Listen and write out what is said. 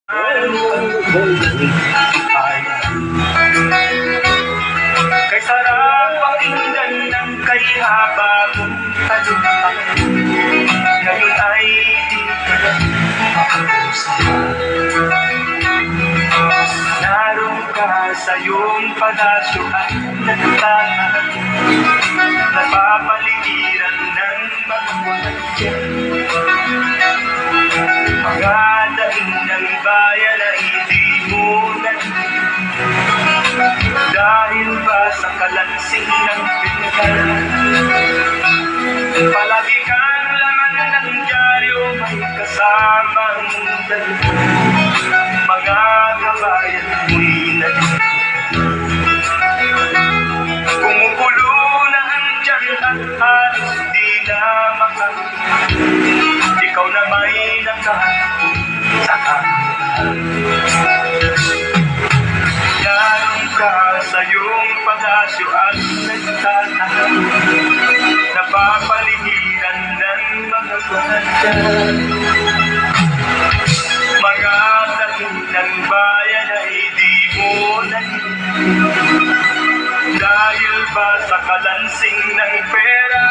Kay sarap pakinggan ng kay haba mong talumpang. Ngayon ay di ka na makausap. Naroon ka sa iyong palasyo at nagtatahan, napapaligiran ng mga walang. Mga daing ng bayan ay hindi mo dahil ba sa kalansing ng pinagalan. Palagi kang laman ng dyaryo, may kasamang dalawa. Mga kabayan mo'y naging kumukulo na andyan at halos di na ikaw na may nakahanap sa kanila. Naroon ka sa iyong palasyo at nagtatahan, napapaligiran ng mga gwanadyan. Mga dating ng bayan ay di mo narinig, dahil ba sa kalansing ng pera.